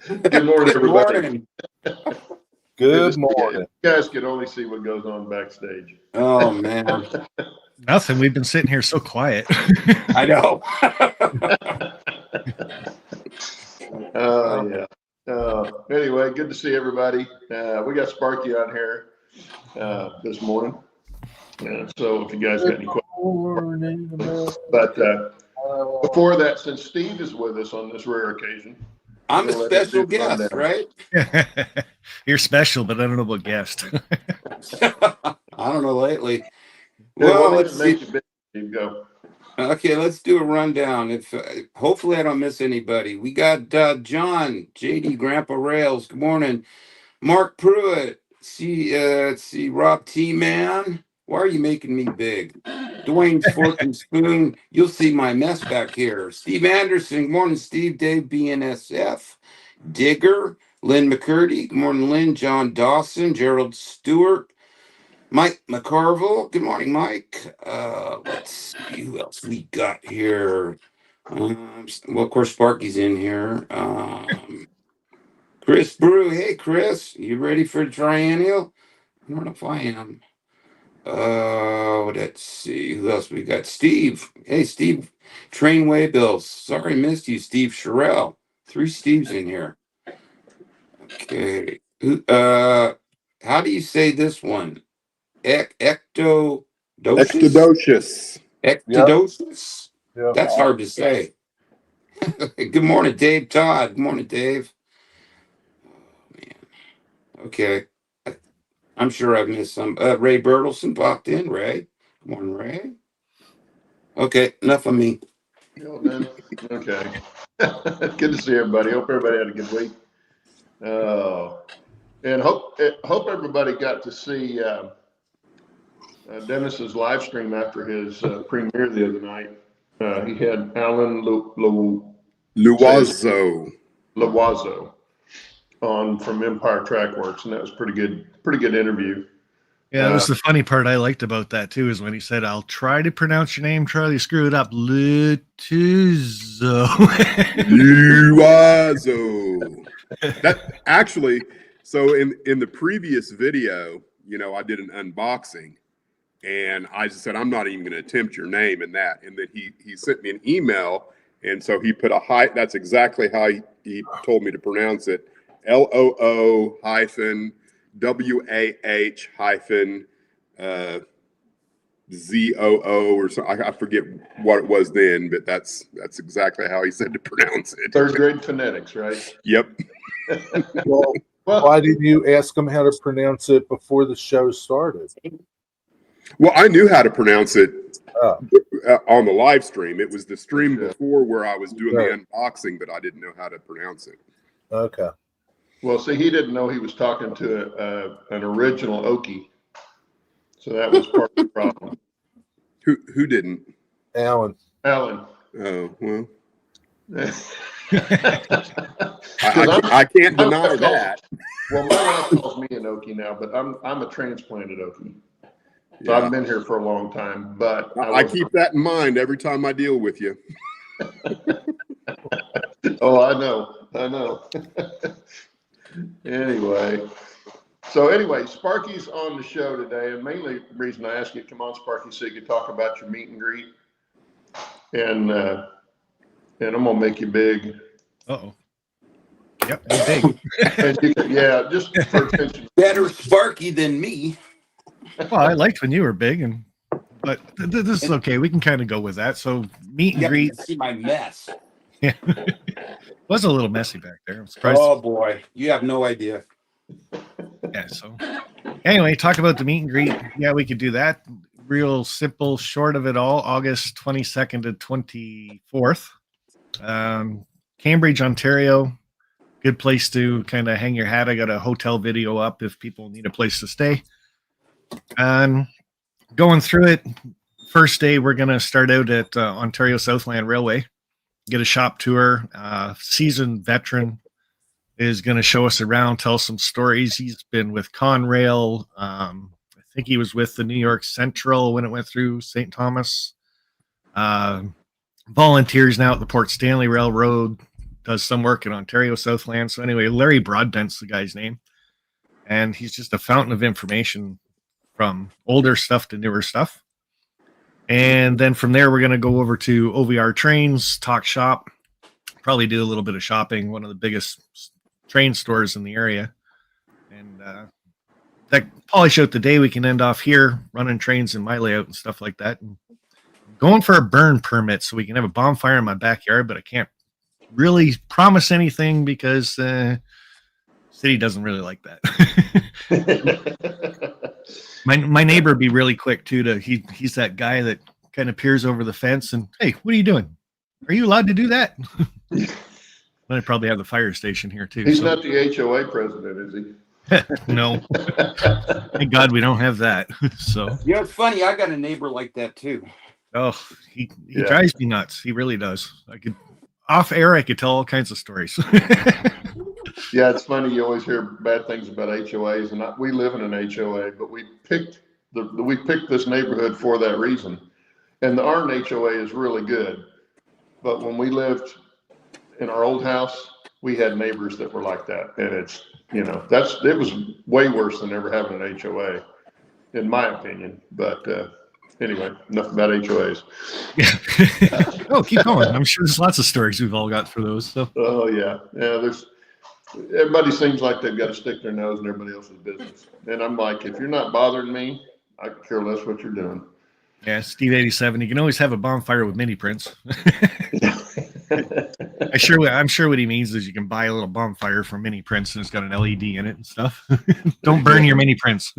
Good morning, everybody. Good morning. You guys can only see what goes on backstage. Oh, man. Nothing. We've been sitting here so quiet. I know. Oh, yeah. Anyway, good to see everybody. We got Sparky on here this morning. So if you guys got any questions. But before that, since Steve is with us on this rare occasion, I'm a special guest, right? You're special, but I don't know about guest. I don't know lately. Well, Let's see. Go. Okay, let's do a rundown. If hopefully I don't miss anybody. We got John, JD, Grandpa Rails. Good morning, Mark Pruitt. Let's see, Rob T. Man. Why are you making me big? Dwayne's Fork and Spoon. You'll see my mess back here. Steve Anderson. Good morning, Steve. Dave BNSF. Digger. Lynn McCurdy. Good morning, Lynn. John Dawson. Gerald Stewart. Mike McCarville. Good morning, Mike. Let's see who else we got here. Well, of course, Sparky's in here. Chris Brew. Hey, Chris. You ready for the triennial? I don't know if I am. Let's see. Who else we got? Steve. Hey, Steve. Trainway Bills. Sorry, missed you, Steve Sherrill. 3 Steves in here. Okay. How do you say this one? Ectodocious. Ectodocious. Yep. That's hard to say. Good morning, Dave Todd. Good morning, Dave. Oh, man. Okay. I'm sure I've missed some. Ray Bertelson popped in. Ray. Good morning, Ray. Okay, enough of me. Okay. Good to see everybody. Hope everybody had a good week. And hope everybody got to see Dennis's live stream after his premiere the other night. He had Alan Loiseau on from Empire Trackworks, and that was pretty good interview. Yeah, that was the funny part I liked about that too, is when he said, "I'll try to pronounce your name, Charlie. Screw it up, Loiseau." That actually. So in the previous video, I did an unboxing, and I just said, I'm not even going to attempt your name in that. And then he sent me an email, and so he put that's exactly how he told me to pronounce it. LOO hyphen WAH hyphen ZOO or so. I forget what it was then, but that's exactly how he said to pronounce it. 3rd grade phonetics, right? Yep. Well, why did you ask him how to pronounce it before the show started? Well, I knew how to pronounce it on the live stream. It was the stream before where I was doing the unboxing, but I didn't know how to pronounce it. Okay. Well, see, he didn't know he was talking to an original Okie, so that was part of the problem. Who didn't? Alan. Oh, well. I can't deny that. Well, my wife calls me an Okie now, but I'm a transplanted Okie. So I've been here for a long time, but I keep that in mind every time I deal with you. Oh, I know. Anyway, Sparky's on the show today, and mainly the reason I asked you to come on, Sparky, so you could talk about your meet and greet, and I'm gonna make you big. Uh-oh. Yep, I'm big. And just for attention. Better Sparky than me. Well, I liked when you were big, but this is okay. We can kind of go with that. So meet and greet. See my mess. Yeah, it was a little messy back there. I'm surprised. Oh boy, you have no idea. Yeah. So anyway, talk about the meet and greet. Yeah, we could do that. Real simple, short of it all. August 22nd to 24th. Cambridge, Ontario. Good place to kind of hang your hat. I got a hotel video up if people need a place to stay. Going through it, first day we're going to start out at Ontario Southland Railway, get a shop tour. Seasoned veteran is going to show us around, tell some stories. He's been with Conrail. I think he was with the New York Central when it went through St. Thomas. Volunteers now at the Port Stanley Railroad. does some work in Ontario Southland. So anyway, Larry Broadbent's the guy's name, and he's just a fountain of information from older stuff to newer stuff. And then from there, we're going to go over to OVR Trains, talk shop, probably do a little bit of shopping, one of the biggest train stores in the area. And that polish out the day, we can end off here, running trains in my layout and stuff like that. And going for a burn permit so we can have a bonfire in my backyard, but I can't really promise anything because city doesn't really like that. My neighbor would be really quick too. He's that guy that kind of peers over the fence and, hey, what are you doing? Are you allowed to do that? I probably have the fire station here too. He's not the HOA president, is he? No. Thank God we don't have that. So You know, it's funny. I got a neighbor like that too. oh, he drives me nuts. He really does. Off air, I could tell all kinds of stories. Yeah, it's funny. You always hear bad things about HOAs, and we live in an HOA, but we picked this neighborhood for that reason. And the Arnold HOA is really good, but when we lived in our old house, we had neighbors that were like that, and it was way worse than ever having an HOA, in my opinion. But anyway, enough about HOAs. Yeah. Oh, keep going. I'm sure there's lots of stories we've all got for those. So. Oh yeah. Everybody seems like they've got to stick their nose in everybody else's business, and I'm like, if you're not bothering me, I could care less what you're doing. Yeah, Steve 87. You can always have a bonfire with mini prints. I'm sure what he means is you can buy a little bonfire from mini prints and it's got an LED in it and stuff. Don't burn your mini prints.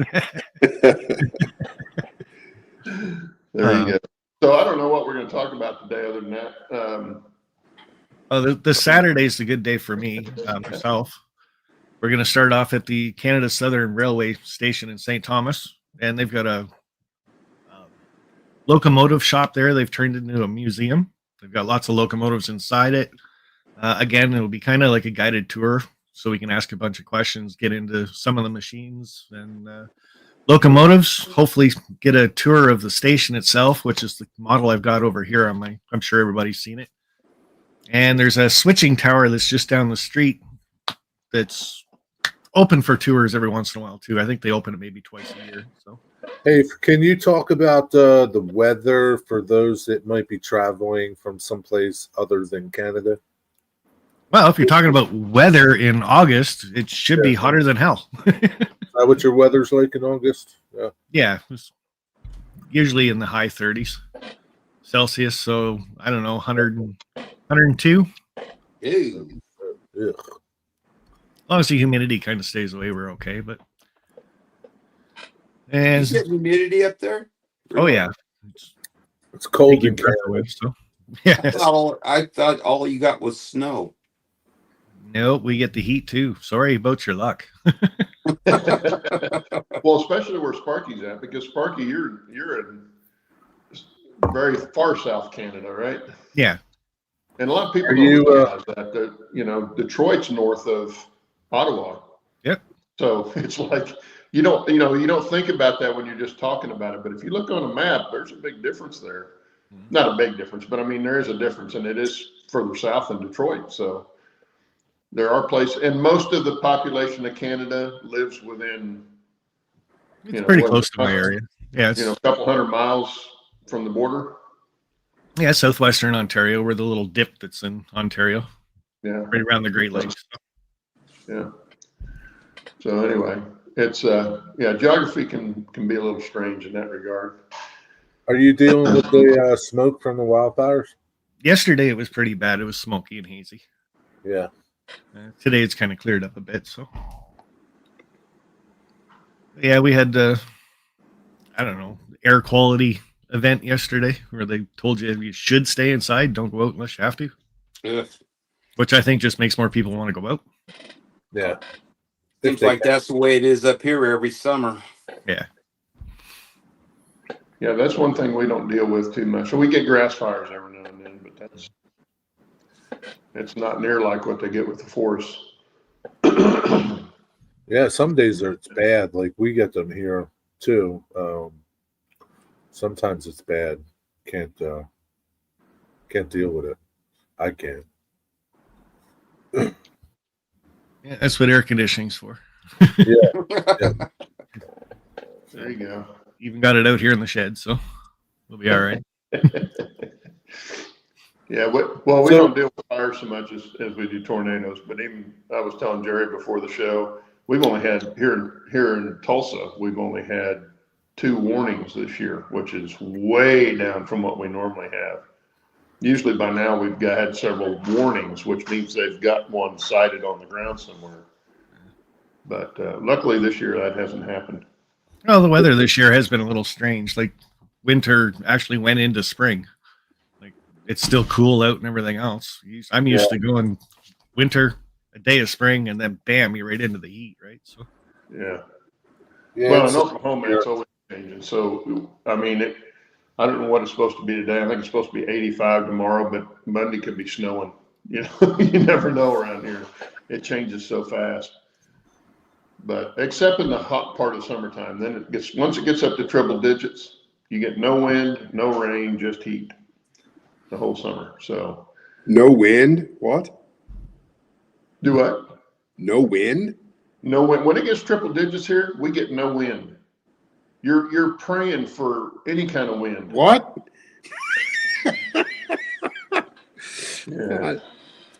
There you go. So I don't know what we're going to talk about today other than that. The Saturday's a good day for me, myself. We're going to start off at the Canada Southern Railway Station in St. Thomas, and they've got a locomotive shop there. They've turned it into a museum. They've got lots of locomotives inside it. Again, it'll be kind of like a guided tour, so we can ask a bunch of questions, get into some of the machines and locomotives. Hopefully, get a tour of the station itself, which is the model I've got over here on my. I'm sure everybody's seen it. And there's a switching tower that's just down the street that's open for tours every once in a while too. I think they open it maybe twice a year. So. Hey, can you talk about the weather for those that might be traveling from someplace other than Canada? Well, if you're talking about weather in August, it should be hotter than hell. Is that what your weather's like in August? Yeah. Yeah, it's usually in the high 30s Celsius. So I don't know, 102. Ew. Ugh. As long as the humidity kind of stays away, we're okay. But and Is there humidity up there? oh yeah, It's cold take your in breath Canada. away. So yeah, I thought all you got was snow. Mm-hmm. no, we get the heat too. Sorry about your luck. Well, especially where Sparky's at, because Sparky, you're in very far south Canada, right? Yeah, And a lot of people Are don't you, realize that Detroit's north of Ottawa. Yep. So it's like you don't think about that when you're just talking about it, but if you look on a map, there's a big difference there. Not a big difference, but I mean there is a difference, and it is further south than Detroit. So there are places, and most of the population of Canada lives within. it's pretty close to my area. Yeah, it's A couple 100 miles from the border. yeah, southwestern Ontario. We're the little dip that's in Ontario, Yeah. right around the Great Lakes. Yeah. So anyway, it's geography can be a little strange in that regard. Are you dealing with the smoke from the wildfires? Yesterday it was pretty bad. It was smoky and hazy. Yeah. Today it's kind of cleared up a bit. So yeah, we had I don't know, air quality event yesterday where they told you should stay inside, don't go out unless you have to, Ugh. which I think just makes more people want to go out. Yeah. Seems like that's the way it is up here every summer. Yeah. Yeah, that's one thing we don't deal with too much. So we get grass fires every now and then, but it's not near like what they get with the forests. Yeah, some days it's bad. Like we get them here too. Sometimes it's bad. Can't deal with it. I can't. Yeah, that's what air conditioning's for. There you go. Even got it out here in the shed, so we'll be all right. Yeah, we don't deal with fire so much as we do tornadoes. But even I was telling Jerry before the show, we've only had here in Tulsa, we've only had 2 warnings this year, which is way down from what we normally have. Usually by now we've had several warnings, which means they've got one sighted on the ground somewhere. But luckily this year that hasn't happened. Well, the weather this year has been a little strange. Like winter actually went into spring. Like it's still cool out and everything else. I'm used to going winter, a day of spring, and then bam, you're right into the heat, right? So Yeah. Yeah, Well, in Oklahoma, it's always changing. So, I mean, I don't know what it's supposed to be today. I think it's supposed to be 85 tomorrow, but Monday could be snowing. You know, you never know around here. It changes so fast. But except in the hot part of summertime, then once it gets up to triple digits, you get no wind, no rain, just heat the whole summer. So No wind? What? do what? No wind? No wind. When it gets triple digits here, we get no wind. You're praying for any kind of wind. What? Yeah.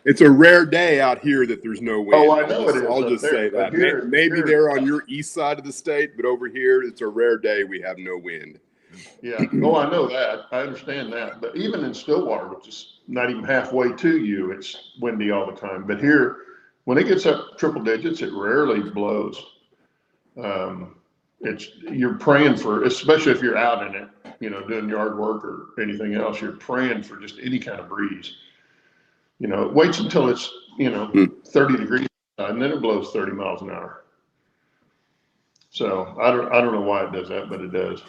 It's a rare day out here that there's no wind. Oh, I know it is I'll up just there, say but that. here- Maybe here- they're on your east side of the state, but over here, it's a rare day we have no wind. Yeah. Oh, I know that. I understand that. But even in Stillwater, which is not even halfway to you, it's windy all the time. But here, when it gets up triple digits, it rarely blows. You're praying for, especially if you're out in it, you know, doing yard work or anything else, you're praying for just any kind of breeze. You know, it waits until it's, 30 degrees and then it blows 30 miles an hour. So I don't know why it does that, but it does.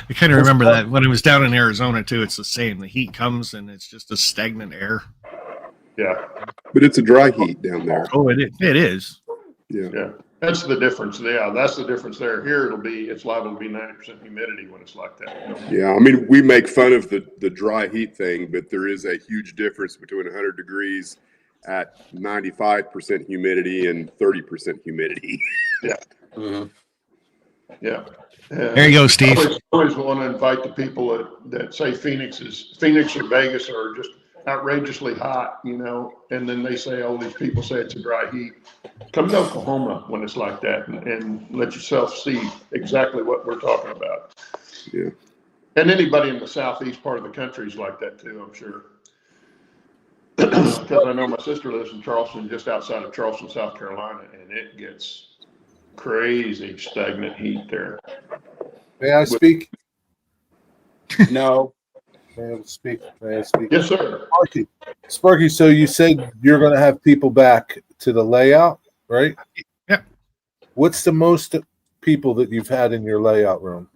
I kind of remember that when I was down in Arizona too. It's the same. The heat comes and it's just a stagnant air. Yeah. But it's a dry heat down there. Oh, it is. It is. Yeah. Yeah. That's the difference. Yeah, that's the difference there. Here it's liable to be 90% humidity when it's like that. Yeah, I mean, we make fun of the dry heat thing, but there is a huge difference between 100 degrees at 95% humidity and 30% humidity. Yeah. Mhm. Yeah. There you go, Steve. I always want to invite the people that say Phoenix or Vegas are just outrageously hot, and then they say, oh, these people say it's a dry heat. Come to Oklahoma when it's like that and let yourself see exactly what we're talking about. Yeah. And anybody in the southeast part of the country is like that too, I'm sure. Because I know my sister lives in Charleston, just outside of Charleston, South Carolina, and it gets crazy stagnant heat there. May I speak? No. May I speak? May I speak? Yes, sir. Sparky, so you said you're going to have people back to the layout, right? Yeah. What's the most people that you've had in your layout room?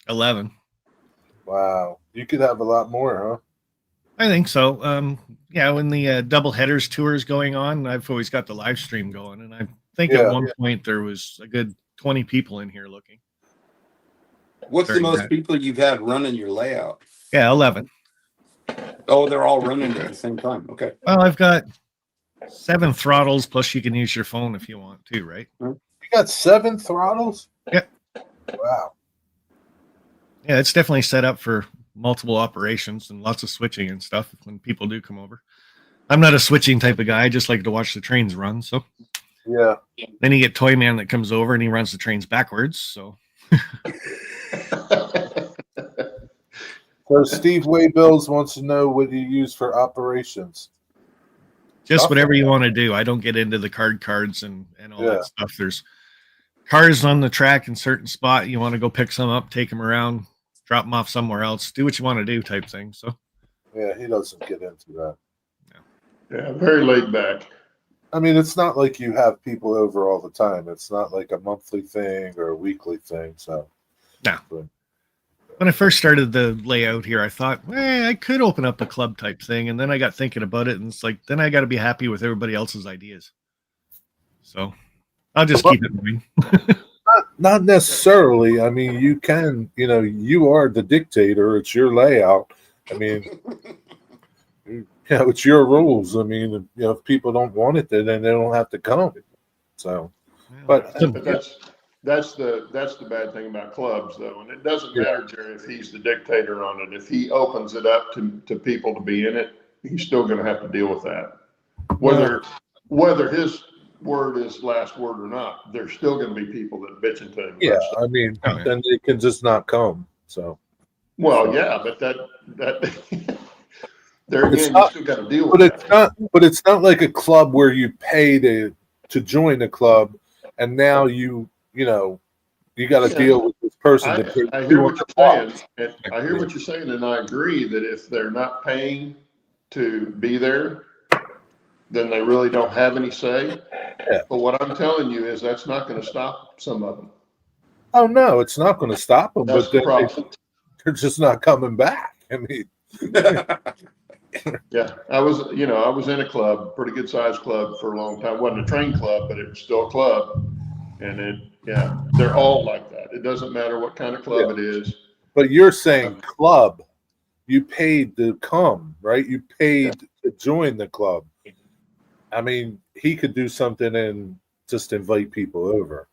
11. Wow. You could have a lot more, huh? I think so. Yeah, when the double headers tour is going on, I've always got the live stream going, and I think at one point there was a good 20 people in here looking. What's the During most that. people you've had running your layout? Yeah, 11. Oh, they're all running at the same time. Okay. Well, I've got 7 throttles, plus you can use your phone if you want to, right? You got 7 throttles? Yep. Wow. Yeah, it's definitely set up for multiple operations and lots of switching and stuff when people do come over. I'm not a switching type of guy. I just like to watch the trains run. So Yeah. then you get Toy Man that comes over and he runs the trains backwards. So So Steve Waybills wants to know what you use for operations. just whatever you want to do. I don't get into the cards and all Yeah. that stuff. There's cars on the track in certain spot. You want to go pick some up, take them around, drop them off somewhere else, do what you want to do type thing. So Yeah, he doesn't get into that. Yeah, very laid back. I mean, it's not like you have people over all the time. It's not like a monthly thing or a weekly thing. So, No. When I first started the layout here, I thought, I could open up a club type thing. And then I got thinking about it, and it's like, then I got to be happy with everybody else's ideas. So I'll just keep it moving. not necessarily. I mean, you can, you are the dictator. It's your layout. I mean, it's your rules. I mean, if people don't want it, then they don't have to come. So, but But that's the bad thing about clubs, though, and it doesn't matter, Jerry, if he's the dictator on it. If he opens it up to people to be in it, he's still going to have to deal with that. Whether his word is last word or not, there's still going to be people that bitch into him. yeah, I mean, then they can just not come. So, well, yeah, but that there again, you still got to deal with that. But it's not like a club where you pay to join the club, and now you got to deal with this person. I hear what you're saying. And I hear what you're saying, and I agree that if they're not paying to be there, then they really don't have any say. Yeah. But what I'm telling you is that's not going to stop some of them. Oh no, it's not going to stop them. That's But the problem. they're just not coming back. I mean, yeah, I was in a club, pretty good sized club for a long time. It wasn't a train club, but it was still a club. And they're all like that. It doesn't matter what kind of club it is. But you're saying club, you paid to come, right? You paid to join the club. I mean, he could do something and just invite people over.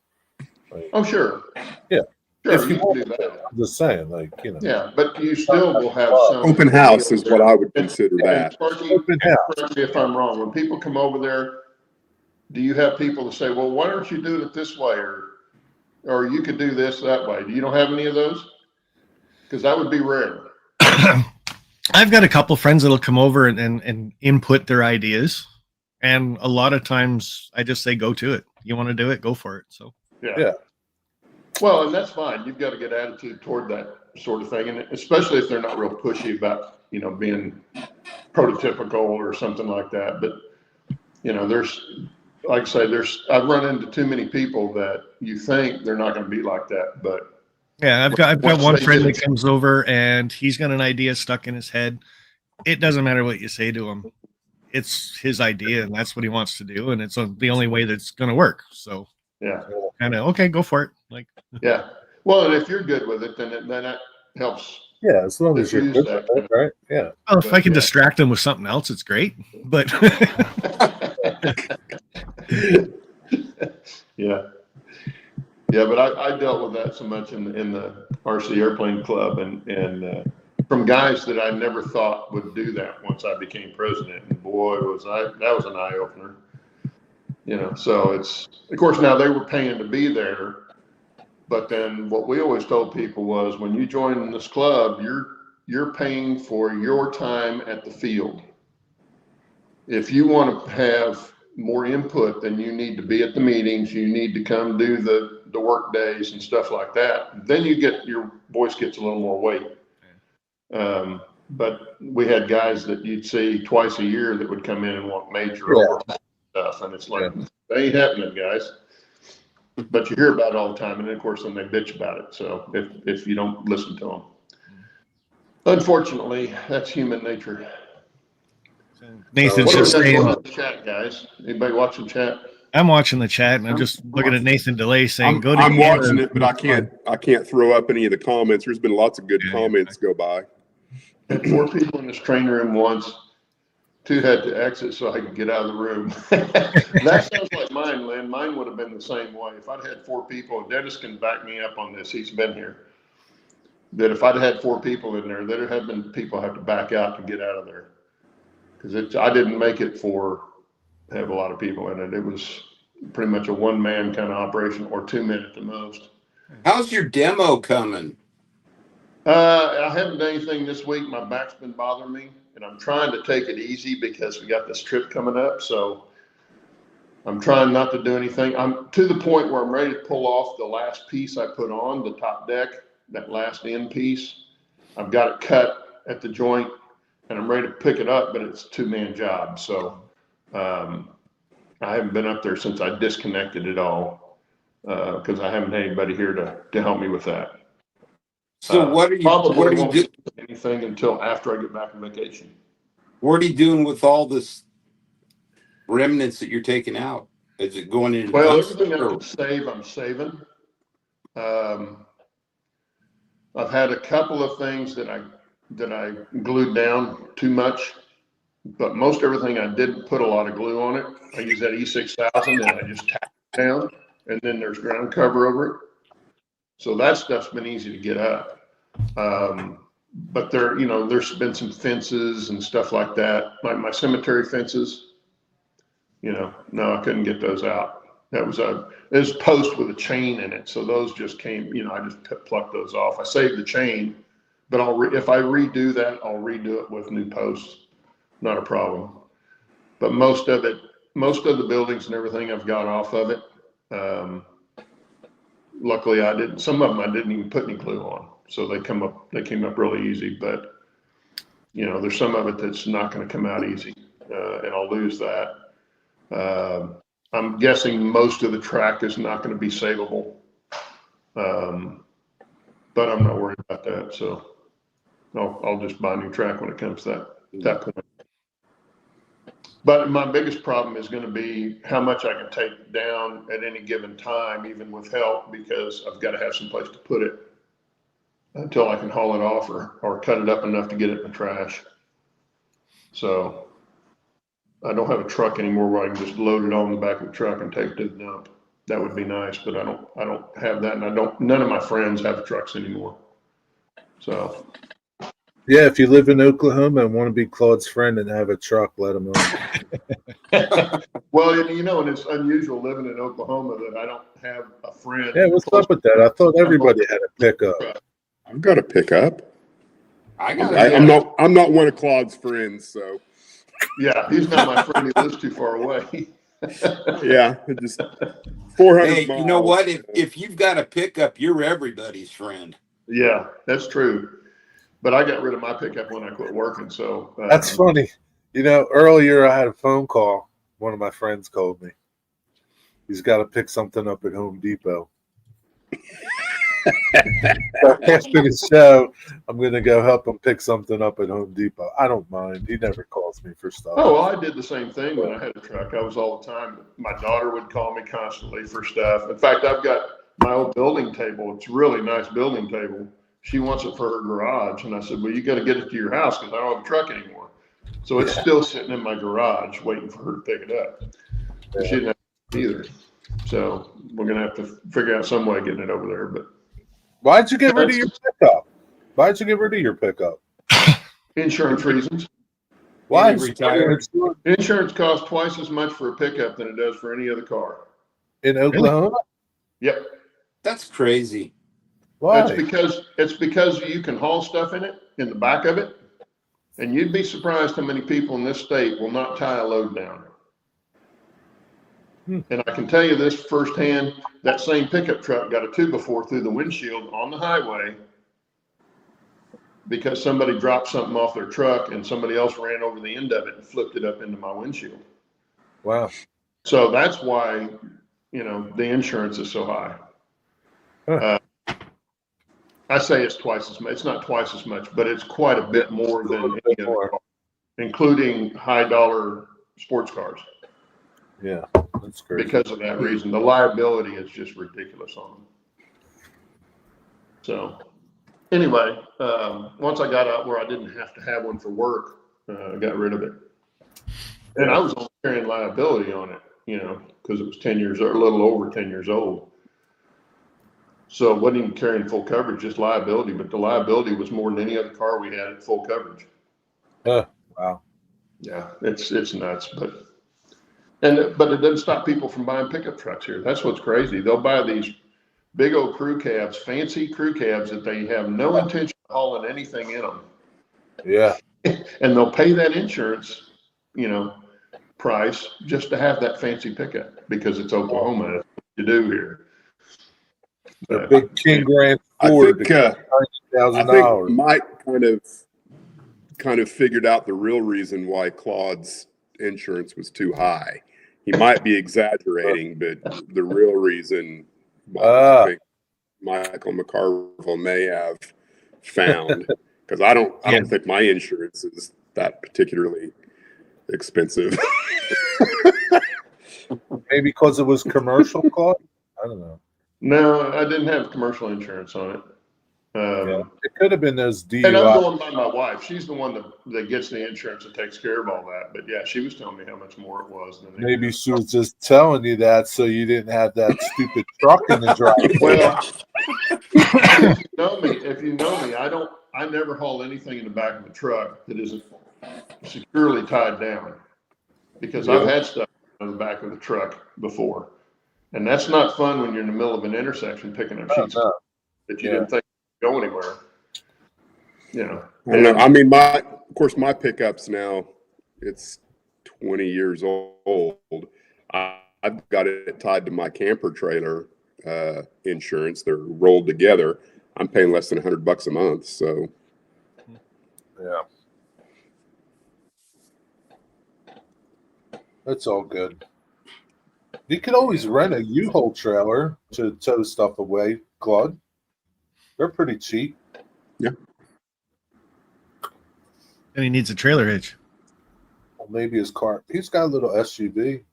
Like, oh, sure. Yeah. Sure, if you can do that. I'm just saying, Yeah, but you still will have some open house is what I would consider that. Open house. Correct me if I'm wrong. When people come over there, do you have people that say, well, why don't you do it this way? Or you could do this that way. You don't have any of those? Because that would be rare. I've got a couple friends that'll come over and input their ideas. And a lot of times I just say, go to it. You want to do it, go for it. So, yeah. Well, and that's fine. You've got a good attitude toward that sort of thing. And especially if they're not real pushy about, being prototypical or something like that. But, there's, like I say, I've run into too many people that you think they're not going to be like that. But yeah, I've got one friend that comes over and he's got an idea stuck in his head. It doesn't matter what you say to him. It's his idea and that's what he wants to do. And it's the only way that's going to work. So yeah, kind of, okay, go for it. Like, yeah. Well, and if you're good with it, then that helps. Yeah, as long as you're good with it, right? Yeah. Well, if I can distract him with something else, it's great. But yeah. But I dealt with that so much in the RC Airplane Club and from guys that I never thought would do that once I became president. And boy, that was an eye opener. So it's, of course, now they were paying to be there. But then what we always told people was when you join this club, you're paying for your time at the field. If you want to have more input, then you need to be at the meetings. You need to come do the work days and stuff like that. Then your voice gets a little more weight. But we had guys that you'd see twice a year that would come in and want major overhaul stuff. And it's like, that ain't happening, guys. But you hear about it all the time. And then, of course, then they bitch about it. So if you don't listen to them, unfortunately, that's human nature. Nathan's just saying, the chat, guys. Anybody watching chat? I'm watching the chat and I'm just looking at Nathan Delay saying, "Go to." I'm watching it, but I can't throw up any of the comments. There's been lots of good comments go by. Had 4 people in this training room once. 2 had to exit so I could get out of the room. That sounds like mine, Lynn. Mine would have been the same way. If I'd had 4 people, Dennis can back me up on this. He's been here. That if I'd had 4 people in there, there'd have been people have to back out to get out of there. Because I didn't make it have a lot of people in it. It was pretty much a 1-man kind of operation, or 2 men at the most. How's your demo coming? I haven't done anything this week. My back's been bothering me, and I'm trying to take it easy because we got this trip coming up. So I'm trying not to do anything. I'm to the point where I'm ready to pull off the last piece I put on the top deck, that last end piece. I've got it cut at the joint, and I'm ready to pick it up, but it's a 2-man job. So I haven't been up there since I disconnected it all because I haven't had anybody here to help me with that. So what are you doing? Anything until after I get back from vacation. What are you doing with all this remnants that you're taking out? Is it going into? Well, everything I can save, I'm saving. I've had a couple of things that I glued down too much, but most everything I didn't put a lot of glue on it. I use that E6000 and I just tack down, and then there's ground cover over it. So that stuff's been easy to get up. But there's been some fences and stuff like that, like my cemetery fences. No, I couldn't get those out. It was a post with a chain in it, so those just came. I just plucked those off. I saved the chain, but if I redo that, I'll redo it with new posts. Not a problem. But most of the buildings and everything I've got off of it. Luckily, I didn't. Some of them I didn't even put any glue on, so they came up really easy. But there's some of it that's not going to come out easy, and I'll lose that. I'm guessing most of the track is not going to be savable, but I'm not worried about that. So I'll just buy a new track when it comes to that point. But my biggest problem is going to be how much I can take down at any given time, even with help, because I've got to have some place to put it until I can haul it off or cut it up enough to get it in the trash. So I don't have a truck anymore where I can just load it on the back of the truck and take it to the dump. That would be nice, but I don't have that, and none of my friends have trucks anymore. So Yeah, if you live in Oklahoma and want to be Claude's friend and have a truck, let him know. Well, and it's unusual living in Oklahoma that I don't have a friend. Yeah, what's up with that? I thought everybody had a pickup. I've got a pickup. I got I'm not one of Claude's friends, so. Yeah, he's not my friend. He lives too far away. Yeah, just 400 Hey, miles. you know what? If you've got a pickup, you're everybody's friend. Yeah, that's true. But I got rid of my pickup when I quit working. So That's funny. Earlier I had a phone call. One of my friends called me. He's got to pick something up at Home Depot. So after the show, I'm going to go help him pick something up at Home Depot. I don't mind. He never calls me for stuff. Oh, well, I did the same thing when I had a truck. I was all the time. My daughter would call me constantly for stuff. In fact, I've got my old building table. It's a really nice building table. She wants it for her garage. And I said, well, you got to get it to your house because I don't have a truck anymore. So it's still sitting in my garage waiting for her to pick it up. She didn't have it either. So we're going to have to figure out some way of getting it over there. But Why'd you get rid of your pickup? Why'd you get rid of your pickup? insurance reasons. Why? Retired. Insurance costs twice as much for a pickup than it does for any other car. In Oklahoma? Yep. That's crazy. Why? It's because you can haul stuff in it, in the back of it, and you'd be surprised how many people in this state will not tie a load down. And I can tell you this firsthand, that same pickup truck got a 2x4 through the windshield on the highway because somebody dropped something off their truck and somebody else ran over the end of it and flipped it up into my windshield. Wow. So that's why, the insurance is so high. Huh. I say it's twice as much. It's not twice as much, but it's quite a bit more than any other car, including high dollar sports cars. Yeah, that's crazy. Because of that reason, the liability is just ridiculous on them. So anyway, once I got out where I didn't have to have one for work, I got rid of it. And I was only carrying liability on it, because it was 10 years or a little over 10 years old. So it wasn't even carrying full coverage, just liability, but the liability was more than any other car we had at full coverage. Wow. Yeah, it's nuts, but it doesn't stop people from buying pickup trucks here. That's what's crazy. They'll buy these big old crew cabs, fancy crew cabs that they have no intention of hauling anything in them. Yeah. And they'll pay that insurance, price just to have that fancy pickup because it's Oklahoma. That's what you do here. The big King Grand I Ford. think $90,000. Mike kind of figured out the real reason why Claude's insurance was too high. He might be exaggerating, but the real reason I think Michael McCarville may have found, because I don't think my insurance is that particularly expensive. Maybe because it was commercial, Claude? I don't know. No, I didn't have commercial insurance on it. It could have been those And I'm DUI. going by my wife. She's the one that gets the insurance and takes care of all that. But yeah, she was telling me how much more it was than they Maybe did. she was just telling you that so you didn't have that stupid truck in the driveway. Well, if you know me, I never haul anything in the back of the truck that isn't securely tied down, because I've had stuff in the back of the truck before, and that's not fun when you're in the middle of an intersection picking up sheets that you didn't think would go anywhere. You know, I don't know. I mean, of course, my pickups now, it's 20 years old. I've got it tied to my camper trailer insurance. They're rolled together. I'm paying less than $100 a month. So, Yeah. That's all good. You can always rent a U-Haul trailer to tow stuff away, Claude. They're pretty cheap. yeah. And he needs a trailer hitch. Or maybe his car. He's got a little SUV.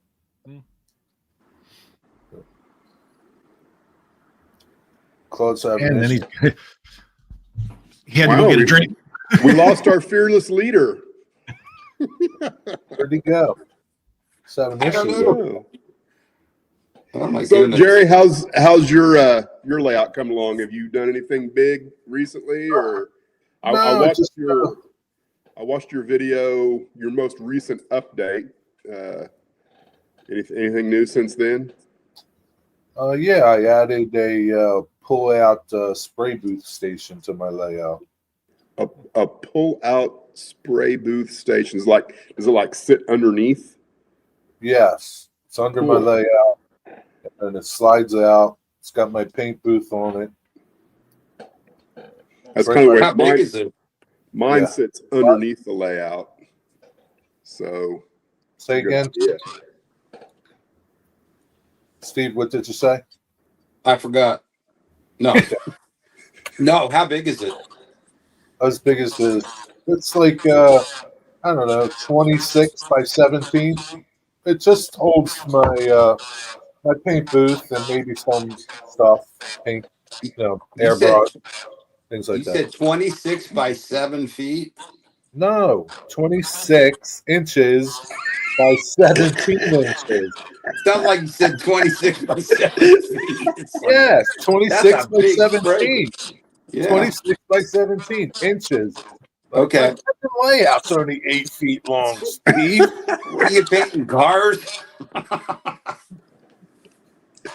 Claude's having And then issues. he had to go get a drink. We lost our fearless leader. Where'd he go? He's having I don't issues. know. Oh my So, goodness. Jerry, how's your layout come along? Have you done anything big recently, or I watched your video, your most recent update. Anything new since then? Yeah, I added a pull-out spray booth station to my layout. A pull-out spray booth station. Does it like sit underneath? Yes, it's under my Cool. layout, and it slides out. It's got my paint booth on it. That's Right, kind of How where big is it? mine Yeah. sits underneath the layout. So Say again, yeah. Steve. What did you say? I forgot. No. No, how big is it? As big as this. It's like I don't know, 26 by 17. It just holds my my paint booth and maybe some stuff, paint, You said, airbrush, things you like that. said 26 by 7 feet. No, 26 inches by 17 inches. Sounds like you said 26 by 7 feet. It's like, Yes, 26 that's a by big 17. yeah. 26 by 17 inches. Okay. My fucking layout's only 8 feet long, Steve. What are you painting cars?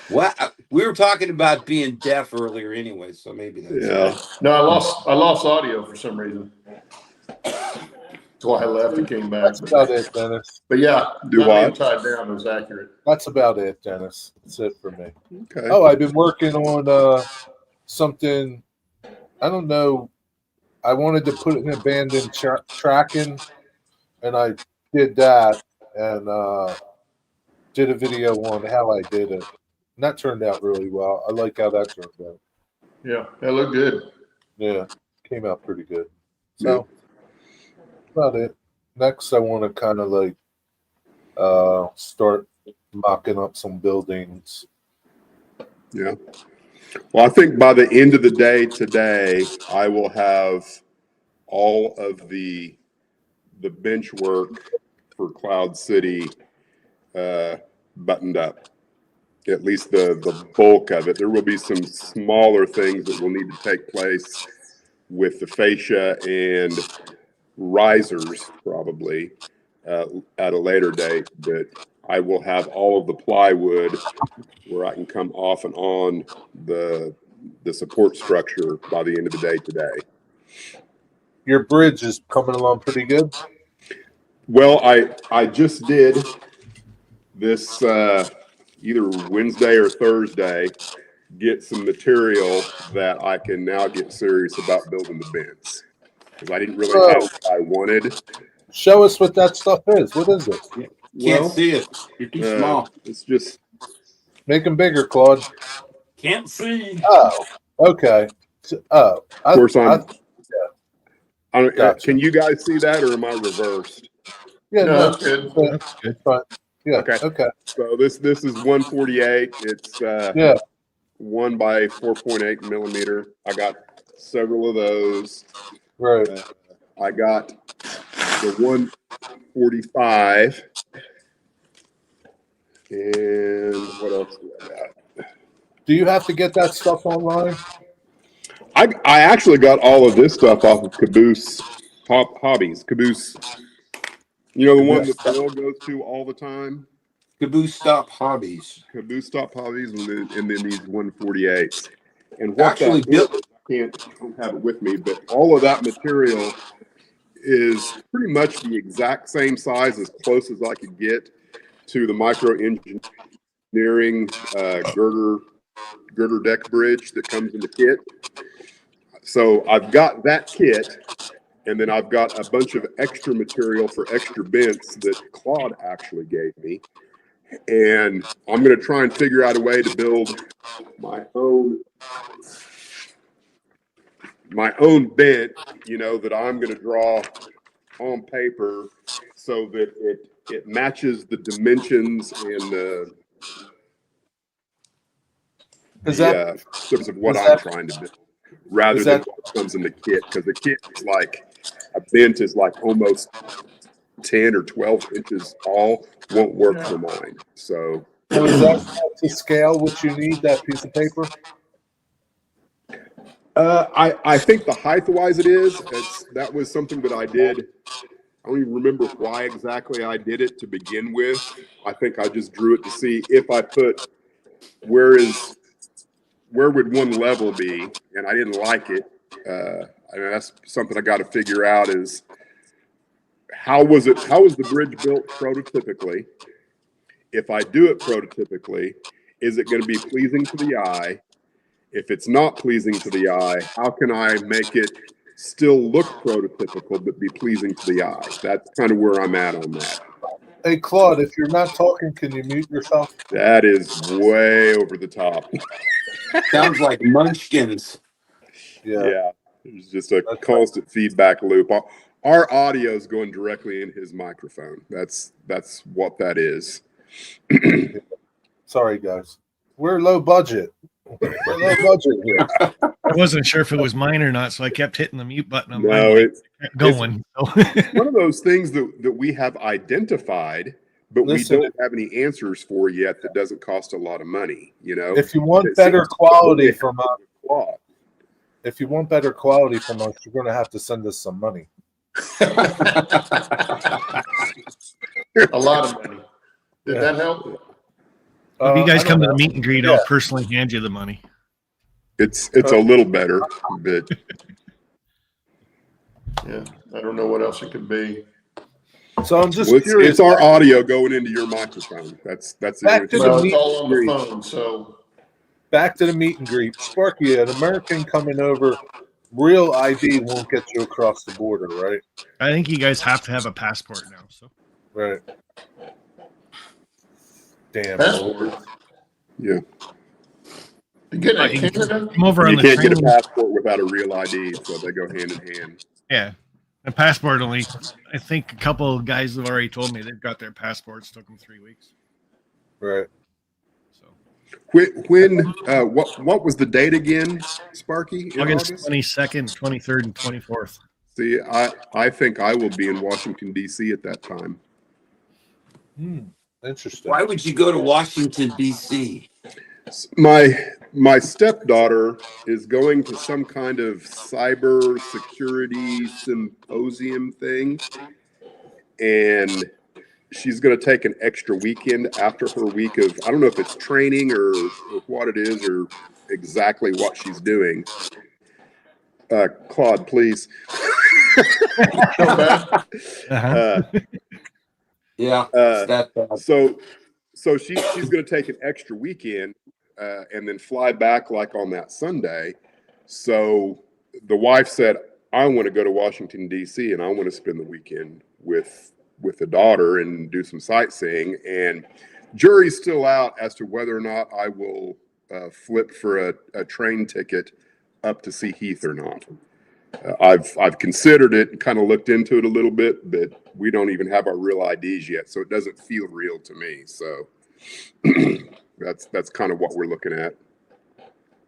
What we were talking about being deaf earlier anyway, so maybe that's Yeah. No, I lost audio for some reason. That's why I left and came back. That's about it, Dennis. But yeah, Do not being what? tied down was accurate. That's about it, Dennis. That's it for me. Okay. Oh, I've been working on something. I don't know. I wanted to put an abandoned tracking, and I did that and did a video on how I did it. And that turned out really well. I like how that turned out. Yeah, that looked good. Yeah, came out pretty good. So, about it. Next, I want to kind of like start mocking up some buildings. Yeah. Well, I think by the end of the day today, I will have all of the bench work for Cloud City buttoned up. At least the bulk of it. There will be some smaller things that will need to take place with the fascia and risers probably at a later date, but I will have all of the plywood where I can come off and on the support structure by the end of the day today. Your bridge is coming along pretty good. Well, I just did this either Wednesday or Thursday, get some material that I can now get serious about building the bins, because I didn't really have what I wanted. Show us what that stuff is. What is it? Can't see it. You're too small. It's just Make them bigger, Claude. Can't see. Oh, okay. Oh, of course I don't, Gotcha. Can you guys see that, or am I reversed? yeah, No, no, that's good. That's good. fine. Yeah, Okay. okay. So this is 148. It's Yeah. 1 by 4.8 millimeter. I got several of those. Right. I got the 145. And what else do I got? Do you have to get that stuff online? I actually got all of this stuff off of Caboose Hobbies. Caboose, you know, the one that Bill goes to all the time? Caboose Stop Hobbies. Caboose Stop Hobbies, and then these 148s. And what Actually, that Bill, is, I don't have it with me, but all of that material is pretty much the exact same size, as close as I could get to the micro engineering girder deck bridge that comes in the kit. So I've got that kit, and then I've got a bunch of extra material for extra bents that Claude actually gave me. And I'm going to try and figure out a way to build my own bent, you know, that I'm going to draw on paper so that it matches the dimensions and the terms of what I'm trying to build, rather than what comes in the kit, because the kit is like a bent is like almost 10 or 12 inches tall, won't work for mine. So is that to scale what you need, that piece of paper? I think the height wise it is. That was something that I did. I don't even remember why exactly I did it to begin with. I think I just drew it to see if I put where would one level be, and I didn't like it. I mean, that's something I got to figure out is how was the bridge built prototypically? If I do it prototypically, is it going to be pleasing to the eye? If it's not pleasing to the eye, how can I make it still look prototypical but be pleasing to the eye? That's kind of where I'm at on that. Hey, Claude, if you're not talking, can you mute yourself? That is way over the top. sounds like Munchkins. Yeah. There's just a constant feedback loop. Our audio is going directly in his microphone. That's what that is. Sorry, guys. We're low budget. We're low budget here. I wasn't sure if it was mine or not, so I kept hitting the mute button on No, mine. it's Going. one of those things that we have identified, but Listen, we don't have any answers for yet. That doesn't cost a lot of money. You know, if you want It better seems quality to from us, Claude. if you want better quality from us, you're going to have to send us some money. A lot of money. Did that help? If you guys I come to don't the know. meet and greet, I'll personally hand you the money. It's a little better, but Yeah. I don't know what else it could be. So I'm just well, curious. it's our audio going into your microphone. That's the Back to only Well, thing. it's all on the phone, so Back to the meet and greet. Sparky, an American coming over, real ID won't get you across the border, right? I think you guys have to have a passport now. So Right. Damn. passport. Yeah. To get Right, in you can Canada, come over on You the can't get a train. passport without a real ID, so they go hand in hand. Yeah, a passport only. I think a couple of guys have already told me they've got their passports. Took them 3 weeks. Right. So What was the date again, Sparky? In August August? 22nd, 23rd, and 24th. See, I think I will be in Washington D.C. at that time. Interesting. Why would you go to Washington, D.C.? My stepdaughter is going to some kind of cyber security symposium thing, and she's going to take an extra weekend after her week of, I don't know if it's training or what it is or exactly what she's doing. Claude, please. Uh-huh. Yeah, it's that bad. So she's going to take an extra weekend and then fly back like on that Sunday. So the wife said, I want to go to Washington, D.C., and I want to spend the weekend with the daughter and do some sightseeing. And jury's still out as to whether or not I will flip for a train ticket up to see Heath or not. I've considered it and kind of looked into it a little bit, but we don't even have our real IDs yet, so it doesn't feel real to me. So that's kind of what we're looking at.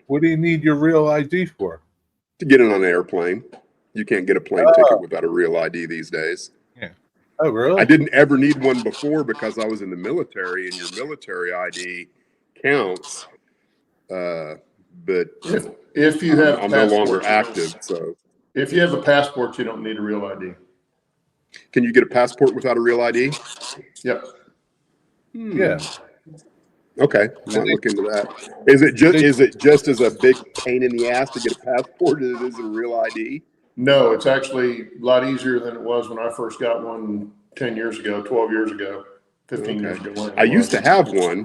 What do you need your real ID for? to get in on an airplane. You can't get a plane ticket without a real ID these days. Oh, really? I didn't ever need one before because I was in the military, and your military ID counts. But If you have I'm no longer passport, active, so if you have a passport, you don't need a real ID. can you get a passport without a real ID? Yep. Yeah. Okay, might look into that. Is it just as a big pain in the ass to get a passport as it is a real ID? No, it's actually a lot easier than it was when I first got one 10 years ago, 12 years ago, 15 years ago. whatever I it used was. to have one.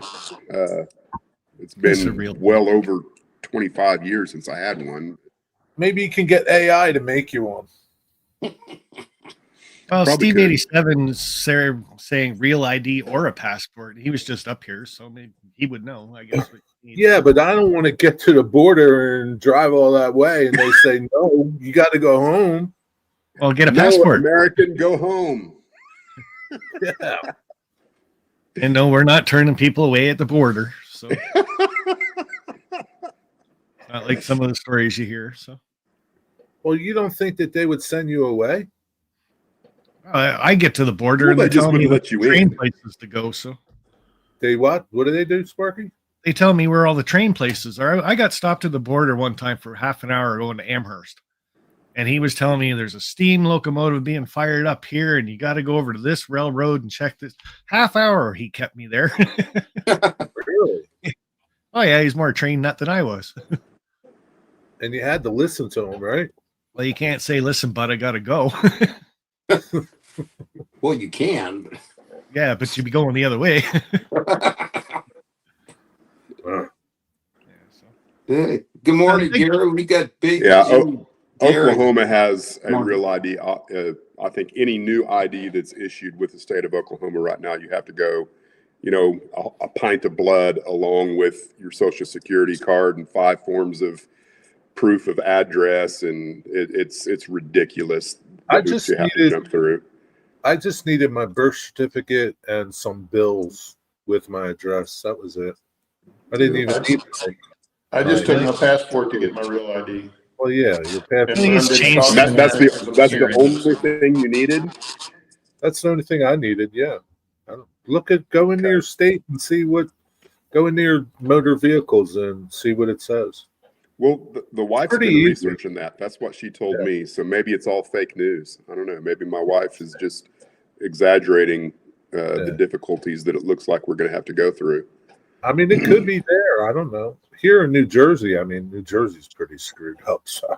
It's It's a been real well over 25 years since I had one. Maybe you can get AI to make you one. Well, Probably Steve could. 87 is saying real ID or a passport. He was just up here, so maybe he would know, I guess. What you need. Yeah, but I don't want to get to the border and drive all that way, and they say, no, you got to go home. Well, get a No, passport. American, go home. Yeah. And no, we're not turning people away at the border. So not like some of the stories you hear. So Well, you don't think that they would send you away? I get to the border Well, and they they just tell me wouldn't the let you train in. places to go. So They what? What do they do, Sparky? they tell me where all the train places are. I got stopped at the border one time for half an hour going to Amherst. And he was telling me there's a steam locomotive being fired up here, and you got to go over to this railroad and check this. Half hour he kept me there. Really? Oh yeah, he's more a train nut than I was. And you had to listen to them, right? Well, you can't say, "Listen, bud, I gotta go." Well, you can. Yeah, but you'd be going the other way. Hey, good morning, Gary. We got big. Yeah, Gary. Oklahoma has a Morning. real ID. I think any new ID that's issued with the state of Oklahoma right now, you have to go, a pint of blood along with your social security card and 5 forms of proof of address, and it's ridiculous. The I hoops just you have to needed- jump through. I just needed my birth certificate and some bills with my address. That was it. I didn't even need it. I just took my passport to get my real ID. Well, yeah, your passport. And He's Ron didn't changed talk it. to me That's because the I'm hearing this. only thing you needed. That's the only thing I needed. Yeah. Go into your state and go into your motor vehicles and see what it says. Well, the wife's pretty been easy. researching that. That's what she told me. So maybe it's all fake news. I don't know. Maybe my wife is just exaggerating the difficulties that it looks like we're going to have to go through. I mean, it could be there. I don't know. Here in New Jersey, New Jersey's pretty screwed up. So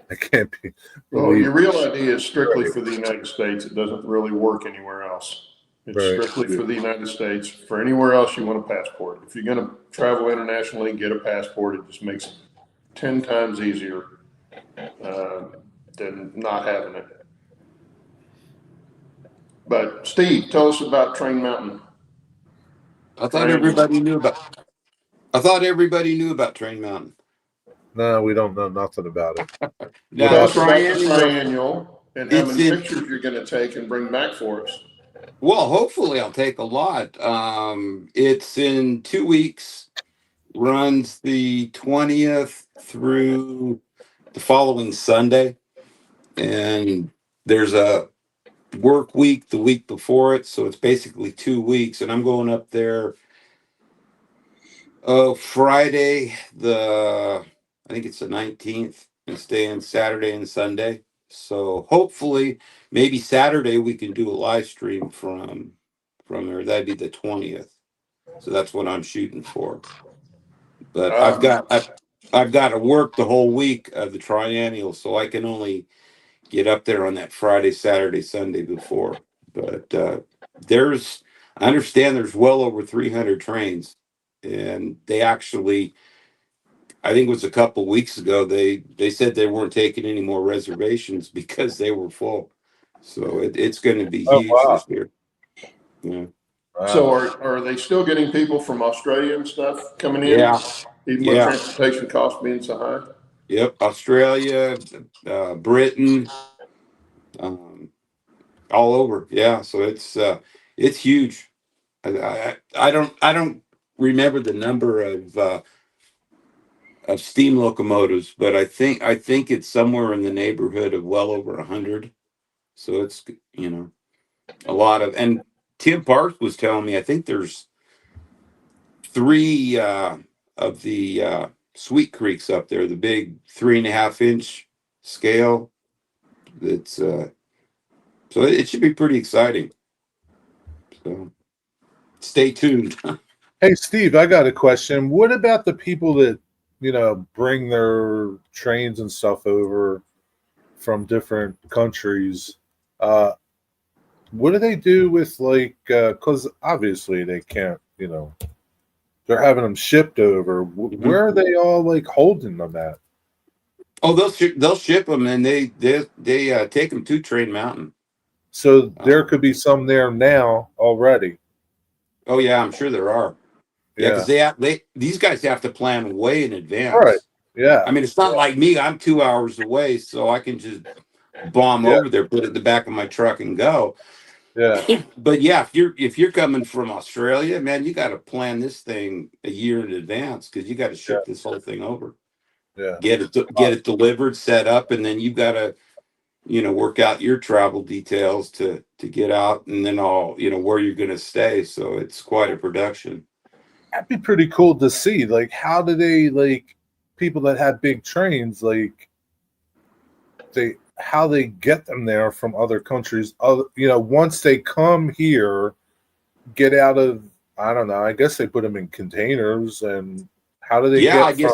I can't be. Well, your real ID is strictly for the United States. It doesn't really work anywhere else. It's Right. strictly for the United States. For anywhere else, you want a passport. If you're going to travel internationally, get a passport. It just makes it 10 times easier than not having it. But Steve, tell us about Train Mountain. I thought everybody knew about Train Mountain. No, we don't know nothing about it. Now, Tell us about the triennial. triennial and how It's many in- pictures you're going to take and bring back for us. Well, hopefully I'll take a lot. It's in 2 weeks, runs the 20th through the following Sunday. And there's a work week the week before it. So it's basically 2 weeks. And I'm going up there Friday, I think it's the 19th, and staying Saturday and Sunday. So hopefully, maybe Saturday we can do a live stream from there. That'd be the 20th. So that's what I'm shooting for. But I've got to work the whole week of the triennial, so I can only get up there on that Friday, Saturday, Sunday before. But I understand there's well over 300 trains, and they actually, I think it was a couple weeks ago, they said they weren't taking any more reservations because they were full. So it's going to be huge this year. Yeah. So are they still getting people from Australia and stuff coming in? Yeah. Even with transportation costs being so high? Yep. Australia, Britain, all over. Yeah. So it's huge. I don't remember the number of of steam locomotives, but I think it's somewhere in the neighborhood of well over 100. So it's, you know, a lot of. And Tim Parks was telling me I think there's 3 of the Sweet Creeks up there, the big 3.5-inch scale. That's so it should be pretty exciting. So stay tuned. Hey, Steve, I got a question. What about the people that, bring their trains and stuff over from different countries? What do they do with, like, because obviously they can't, they're having them shipped over. Where are they all, like, holding them at? Oh, they'll ship them, and they take them to Train Mountain. So there could be some there now already. Oh yeah, I'm sure there are. Yeah, because these guys have to plan way in advance. Right. Yeah. I mean, it's not like me. I'm 2 hours away, so I can just bomb over there, put it in the back of my truck, and go. Yeah. But yeah, if you're coming from Australia, man, you got to plan this thing a year in advance because you got to ship this whole thing over. Yeah. Get it delivered, set up, and then you've got to, work out your travel details to get out, and then all, where you're going to stay. So it's quite a production. That'd be pretty cool to see. Like, how do they, like, people that have big trains, like, how they get them there from other countries? Once they come here, get out of, I don't know, I guess they put them in containers, and how do they get from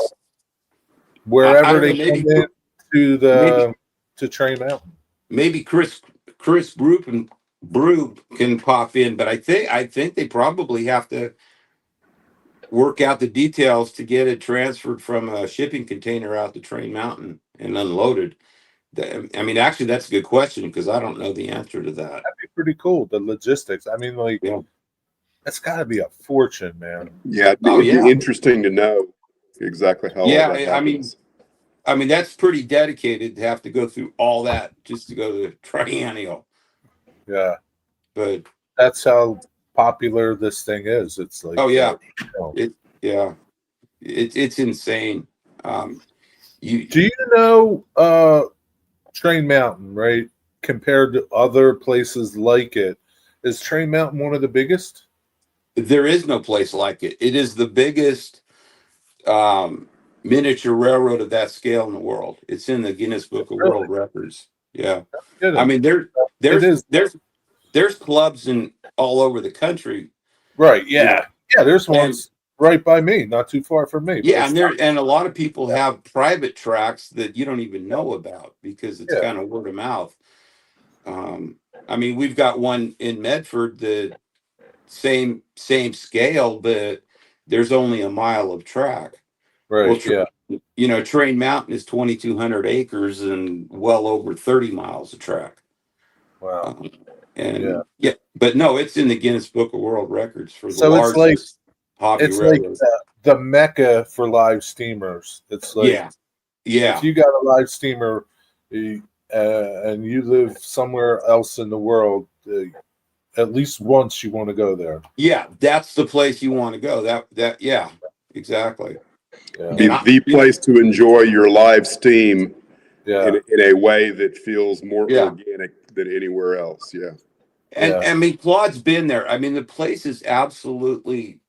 wherever they come in to Train Mountain? Maybe Chris Brew can pop in, but I think they probably have to work out the details to get it transferred from a shipping container out to Train Mountain and unloaded. I mean, actually, that's a good question because I don't know the answer to that. That'd be pretty cool. The logistics. I mean, like, that's got to be a fortune, man. Yeah, it'd be interesting to know exactly how all that happens. I mean, that's pretty dedicated to have to go through all that just to go to the Triennial. Yeah. But that's how popular this thing is. It's like, it's insane. Do you know Train Mountain, right? Compared to other places like it, is Train Mountain one of the biggest? There is no place like it. It is the biggest miniature railroad of that scale in the world. It's in the Guinness Book of World Records. Yeah, I mean there's clubs in all over the country. Right. Yeah. Yeah. There's ones right by me, not too far from me. Yeah, and a lot of people have private tracks that you don't even know about because it's kind of word of mouth. I mean, we've got one in Medford, the same scale, but there's only a mile of track. Right. Train Mountain is 2,200 acres and well over 30 miles of track. Wow. But no, it's in the Guinness Book of World Records for the largest hobby railroad. Like the mecca for live steamers. It's like, if you got a live steamer and you live somewhere else in the world, at least once you want to go there. Yeah, that's the place you want to go. That exactly. Yeah. The place to enjoy your live steam in a way that feels more organic than anywhere else. Yeah. And I mean, Claude's been there. I mean, the place is absolutely,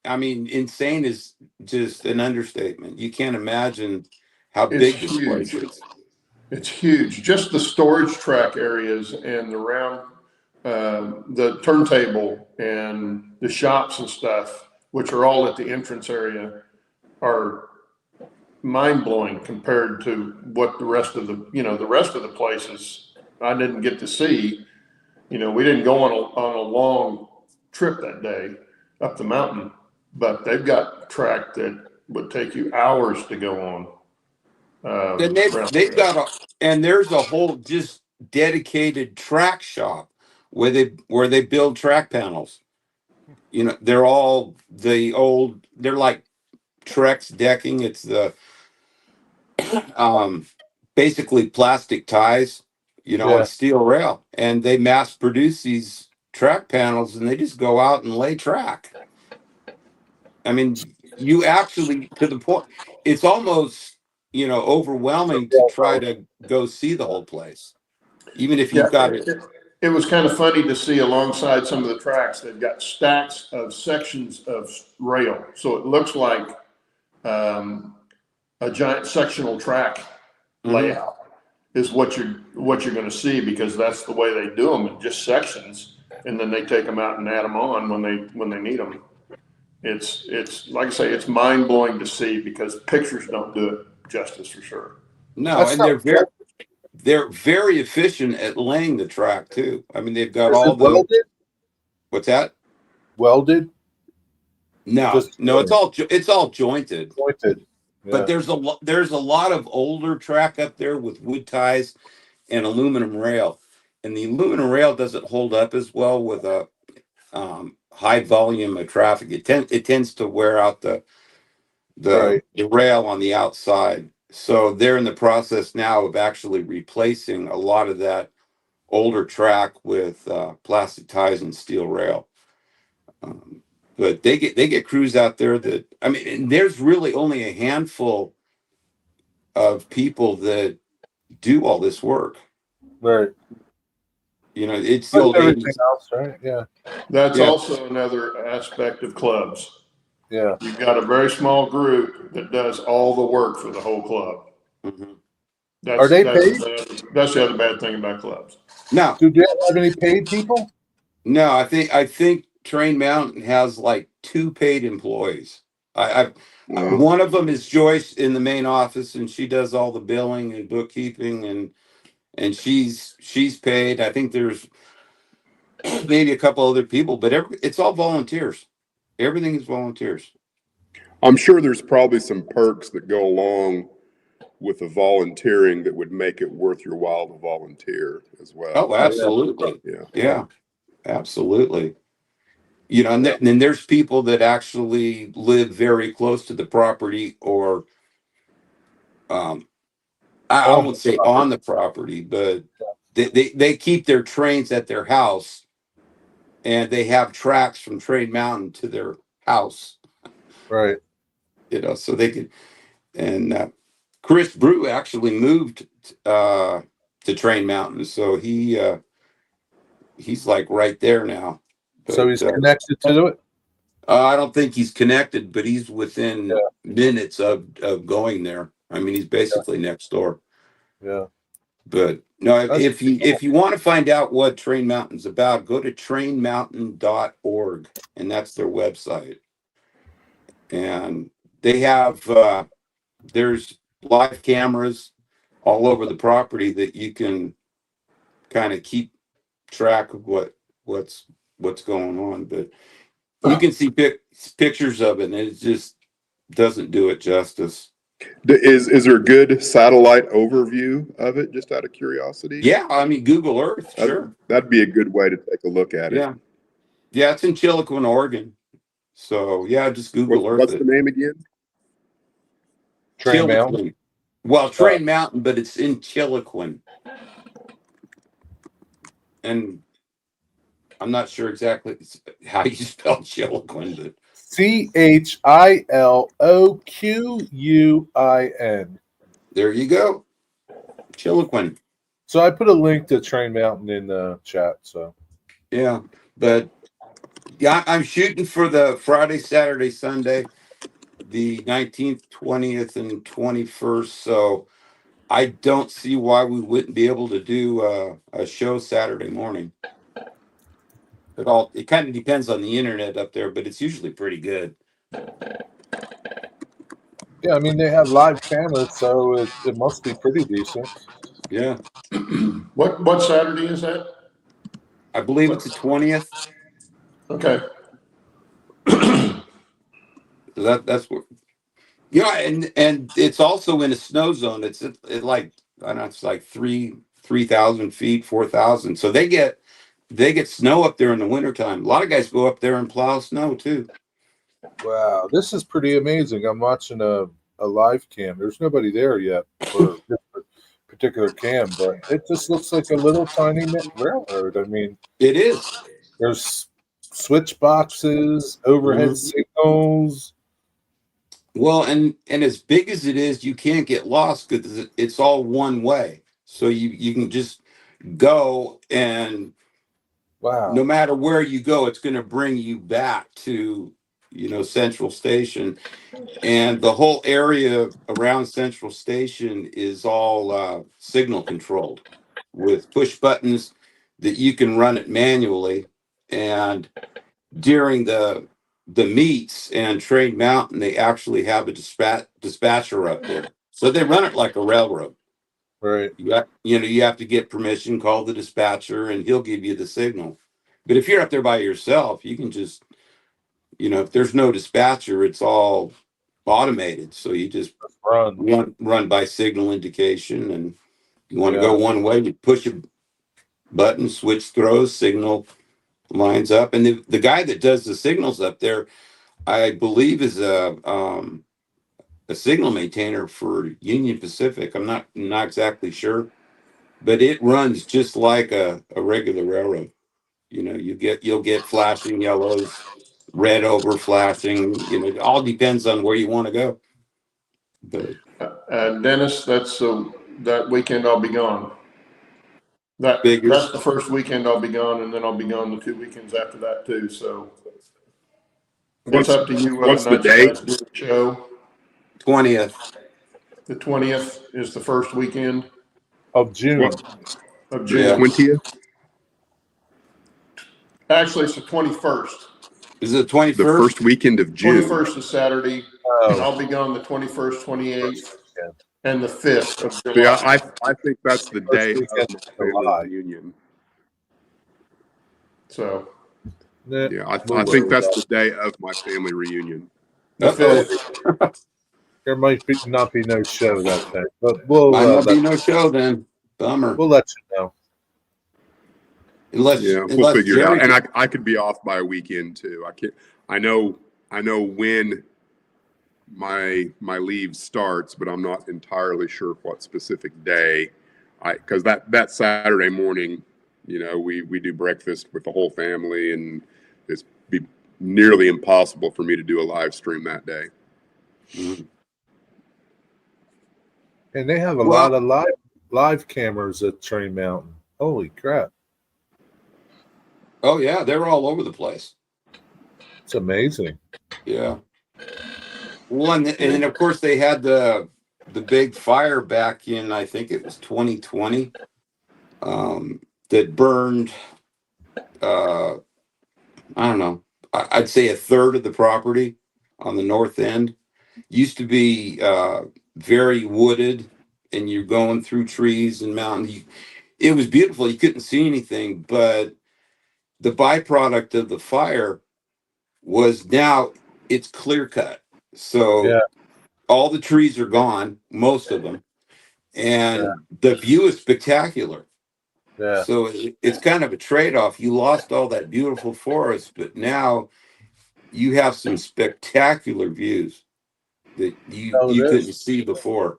insane is just an understatement. You can't imagine how big this place is. It's huge. Just the storage track areas and around the turntable and the shops and stuff, which are all at the entrance area, are mind-blowing compared to what the rest of the places I didn't get to see. We didn't go on a long trip that day up the mountain, but they've got track that would take you hours to go on. And they've got there's a whole just dedicated track shop where they build track panels. They're all they're like Trex decking. It's the basically plastic ties, on steel rail, and they mass produce these track panels and they just go out and lay track. I mean, you actually, to the point, it's almost, overwhelming to try to go see the whole place, even if Yeah, you've got it. it was kind of funny to see alongside some of the tracks, they've got stacks of sections of rail. So it looks like a giant sectional track layout is what you're going to see, because that's the way they do them, in just sections, and then they take them out and add them on when they need them. It's like I say, it's mind blowing to see, because pictures don't do it justice for sure. No, and they're very efficient at laying the track too. I mean, they've got all the welded? What's that? Welded? No, it's all jointed. Jointed. Yeah. But there's a lot of older track up there with wood ties and aluminum rail, and the aluminum rail doesn't hold up as well with a high volume of traffic. It tends to wear out the rail on the outside. So they're in the process now of actually replacing a lot of that older track with plastic ties and steel rail. But they get crews out there that, I mean, and there's really only a handful of people that do all this work. Right. It's the old everything 80s. else, right? Yeah. That's also another aspect of clubs. Yeah. You've got a very small group that does all the work for the whole club. Mm-hmm. Are they paid? That's the other bad thing about clubs. No. Do you have any paid people? No, I think Train Mountain has like 2 paid employees. One of them is Joyce in the main office, and she does all the billing and bookkeeping, and she's paid. I think there's maybe a couple other people, but it's all volunteers. Everything is volunteers. I'm sure there's probably some perks that go along with the volunteering that would make it worth your while to volunteer as well. Oh, absolutely. Yeah. Absolutely. And then there's people that actually live very close to the property, or I won't say on the property, but they keep their trains at their house, and they have tracks from Train Mountain to their house. Right. So they can. And Chris Brew actually moved to Train Mountain, so he's like right there now. But, so he's connected to it? I don't think he's connected, but he's within minutes of going there. I mean, he's basically next door. Yeah. But no, if you want to find out what Train Mountain's about, go to trainmountain.org, and that's their website. And they have there's live cameras all over the property that you can kind of keep track of what's going on. But you can see pictures of it, and it just doesn't do it justice. Is there a good satellite overview of it, just out of curiosity? Yeah, I mean, Google Earth, sure. That'd be a good way to take a look at it. Yeah, it's in Chiloquin, Oregon. So yeah, just Google Earth. What's the name again? Train Mountain. Well, Train Mountain, but it's in Chiloquin. And I'm not sure exactly how you spell Chiloquin, but CHILOQUIN. There you go. Chiloquin. So I put a link to Train Mountain in the chat. So yeah, but yeah, I'm shooting for the Friday, Saturday, Sunday, the 19th, 20th, and 21st. So I don't see why we wouldn't be able to do a show Saturday morning. It kind of depends on the internet up there, but it's usually pretty good. yeah, I mean, they have live cameras, so it must be pretty decent. Yeah. What Saturday is that? I believe it's the 20th. Okay. That's what. And it's also in a snow zone. It's like, I don't know, it's like 3,000 feet, 4,000. So they get snow up there in the wintertime. A lot of guys go up there and plow snow too. Wow, this is pretty amazing. I'm watching a live cam. There's nobody there yet for this particular cam, but it just looks like a little tiny railroad. I mean, it is. There's switch boxes, overhead signals. Well, and as big as it is, you can't get lost because it's all one way. So you can just go, and no Wow. matter where you go, it's going to bring you back to, Central Station. And the whole area around Central Station is all signal controlled with push buttons that you can run it manually. And during the meets and Trade Mountain, they actually have a dispatcher up there. So they run it like a railroad. Right. You have to get permission, call the dispatcher, and he'll give you the signal. But if you're up there by yourself, you can just, if there's no dispatcher, it's all automated. So you just Run. run by signal indication, and you want to Yeah. go one way, you push a button, switch throws, signal lines up. And the guy that does the signals up there, I believe, is a signal maintainer for Union Pacific. I'm not exactly sure, but it runs just like a regular railroad. You'll get flashing yellows, red over flashing. It all depends on where you want to go. But Dennis, that weekend I'll be gone. figures. That's the first weekend I'll be gone, and then I'll be gone the 2 weekends after that too. So it's up to you whether What's or the not you date? guys do the show. 20th. The 20th is the first weekend Of June. What, of the Yeah. June. 20th? Actually, it's the 21st. Is it The 21st? first weekend of June. 21st is Saturday, and Oh, I'll be gone the 21st, 28th, and the 5th of See, July. I think that's the First day of weekend my of family July. reunion. So nah, Yeah, I we'll think worry that's about the day of my family reunion. the Uh-oh. 5th. There might not be no show that day, but Might not be no show then. Bummer. we'll let you know. Yeah, we'll Unless figure it out. Jerry. And I could be off by a weekend too. I can't. I know when my leave starts, but I'm not entirely sure what specific day. Because that Saturday morning, we do breakfast with the whole family, and it's be nearly impossible for me to do a live stream that day. Mhm. And they have a Well- lot of live cameras at Train Mountain. Holy crap. Oh yeah, they're all over the place. It's amazing. Yeah. Well, and then of course they had the big fire back in, I think it was 2020, that burned I don't know, I'd say a third of the property on the north end. Used to be very wooded, and you're going through trees and mountains. It was beautiful. You couldn't see anything, but the byproduct of the fire was now it's clear cut. So Yeah. all the trees are gone, most of them, and the view is spectacular. Yeah. So it's kind of a trade-off. You lost all that beautiful forest, but now you have some spectacular views that you Oh, it couldn't is. see before.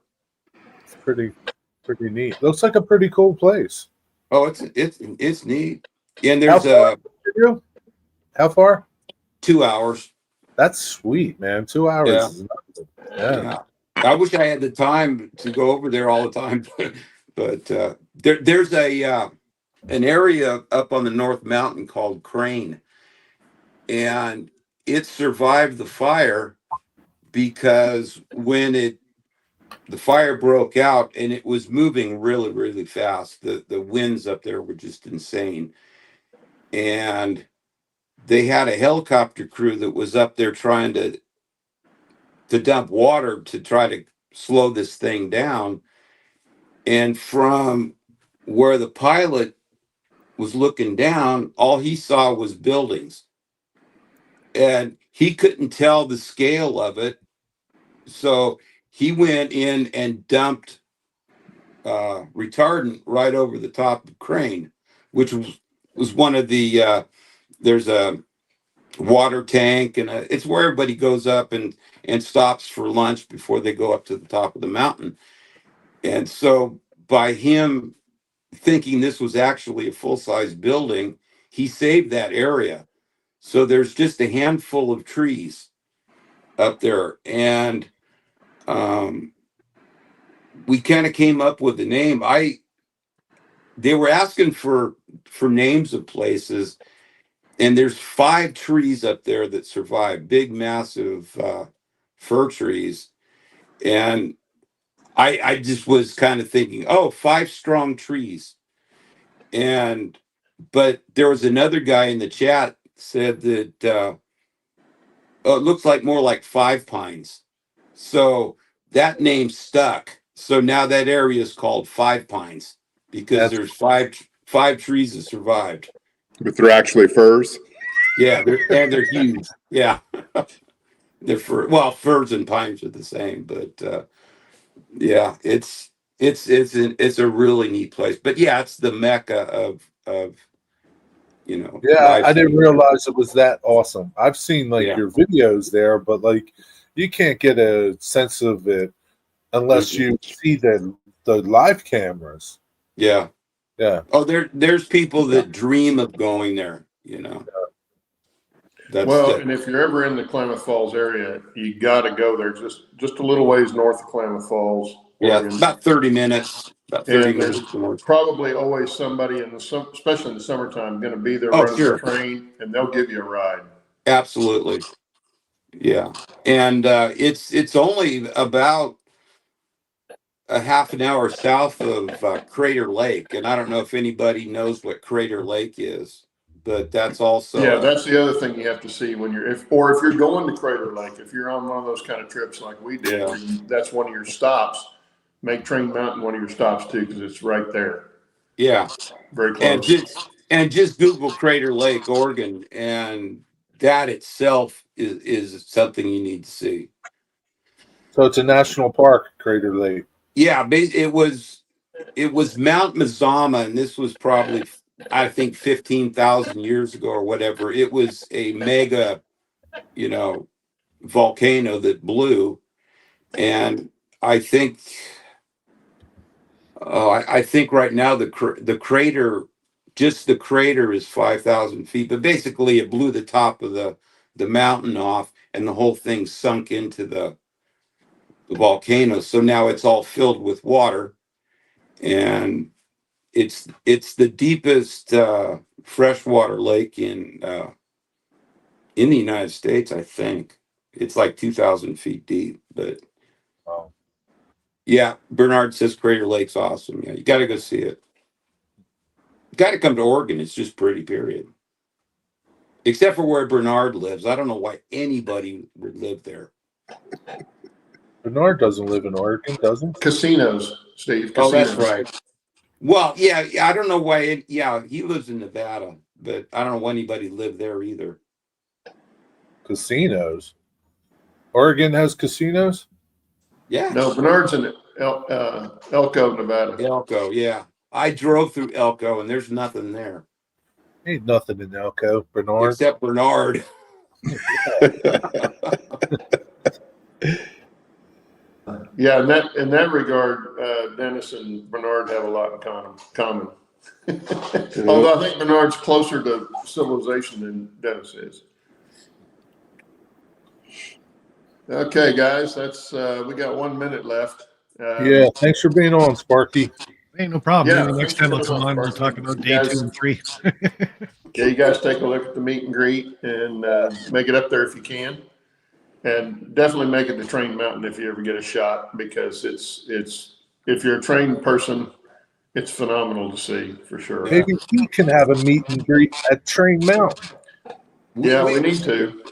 It's pretty neat. Looks like a pretty cool place. Oh, it's neat. And How there's far? How far? 2 hours. That's sweet, man. 2 hours Yeah. is nothing. Yeah. Yeah. I wish I had the time to go over there all the time, but there's an area up on the North Mountain called Crane, and it survived the fire because when the fire broke out and it was moving really, really fast, the winds up there were just insane, and they had a helicopter crew that was up there trying to dump water to try to slow this thing down. And from where the pilot was looking down, all he saw was buildings. And he couldn't tell the scale of it. So he went in and dumped retardant right over the top of Crane, which was one of the, there's a water tank, and it's where everybody goes up and stops for lunch before they go up to the top of the mountain. And so by him thinking this was actually a full-size building, he saved that area. So there's just a handful of trees up there, and we kind of came up with the name. They were asking for names of places, and there's 5 trees up there that survive, big, massive fir trees, and I just was kind of thinking, oh, 5 strong trees, but there was another guy in the chat said that oh, it looks like more like 5 pines, so that name stuck. So now that area is called 5 Pines because That's there's five trees that survived. But they're actually firs. Yeah, they're huge. Yeah, they're firs and pines are the same, but yeah, it's a really neat place. But yeah, it's the mecca of yeah. live I didn't feeding. realize it was that awesome. I've seen like Yeah. your videos there, but like you can't get a sense of it unless Mhm. you see the live cameras. Yeah. Yeah. Oh, there's people that dream of going there. Well, and if you're ever in the Klamath Falls area, you got to go there. Just a little ways north of Klamath Falls, yeah, Oregon. about 30 minutes. About 30 And there's minutes north. probably always somebody especially in the summertime, going to be there Oh, running sure. the train, and they'll give you a ride. Absolutely. Yeah. And it's only about a half an hour south of Crater Lake, and I don't know if anybody knows what Crater Lake is, but that's also Yeah, that's the other thing you have to see when if you're going to Crater Lake, if you're on one of those kind of trips like we did, Yeah. where that's one of your stops. Make Train Mountain one of your stops too, because it's right there, yeah, very and close. just Google Crater Lake, Oregon, and that itself is something you need to see. So it's a national park, Crater Lake. Yeah, it was Mount Mazama, and this was probably, I think, 15,000 years ago or whatever. It was a mega, volcano that blew, and I think, I think right now the crater, just the crater, is 5,000 feet. But basically, it blew the top of the mountain off, and the whole thing sunk into the volcano. So now it's all filled with water, and it's the deepest freshwater lake in the United States. I think it's like 2,000 feet deep. But Wow. yeah, Bernard says Crater Lake's awesome. Yeah, you got to go see it. Got to come to Oregon. It's just pretty, period. Except for where Bernard lives. I don't know why anybody would live there. Bernard doesn't live in Oregon, does he? Casinos, Steve. Oh, Casinos. that's right. Well, yeah, I don't know why. He lives in Nevada, but I don't know why anybody lived there either. Casinos. Oregon has casinos? Yeah. No, Bernard's in Elko, Nevada. Elko, yeah. I drove through Elko, and there's nothing there Ain't nothing in Elko, Bernard. except Bernard. Yeah, in that regard, Dennis and Bernard have a lot in common. Although I think Bernard's closer to civilization than Dennis is. Okay, guys, that's we got 1 minute left. Yeah, thanks for being on, Sparky. Hey, no problem. Yeah, Maybe next thanks time for I'll come coming on. on, We'll Sparky. talk about You day guys- 2 and 3. Yeah, you guys take a look at the meet and greet and make it up there if you can, and definitely make it to Train Mountain if you ever get a shot, because it's if you're a trained person, it's phenomenal to see for sure. Maybe we can have a meet and greet at Train Mountain. Yeah, we need to.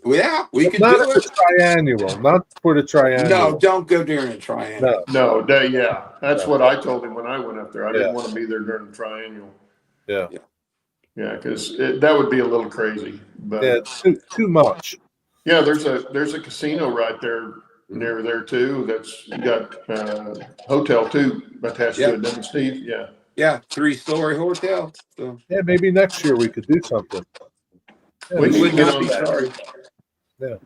Yeah, we could Not do at the it. triannual, not for the triannual. No, don't go during a triangle. No. Yeah, that's what I told him when I went up there. I didn't Yeah. want to be there during the triennial. Yeah. Yeah, because that would be a little crazy. But Yeah, it's too much. yeah, there's a casino right there near there too. That's got hotel too attached to it, doesn't it, Steve? Yeah. Yeah, 3-story hotel. So Yeah, maybe next year we could do something. Yeah, We you need would to get not on be that. sorry. Yeah.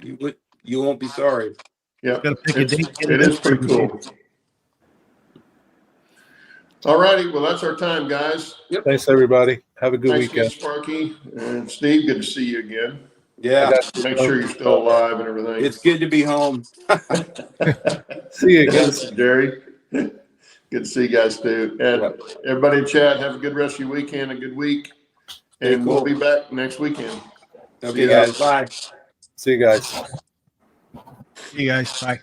You won't be sorry. Yeah, Gotta pick a date, get it it is in. pretty cool. All righty, well, that's our time, guys. Thanks, everybody. Have a good Thanks again, weekend. Sparky and Steve. Good to see you again. Yeah, Make sure you're still alive and everything. it's good to be home. See you again. Yes, Jerry. Good to see you guys too. And everybody in chat, have a good rest of your weekend, a good week. Stay And we'll cool. be back next weekend. Okay, guys. Bye. See you guys. See you guys. Bye.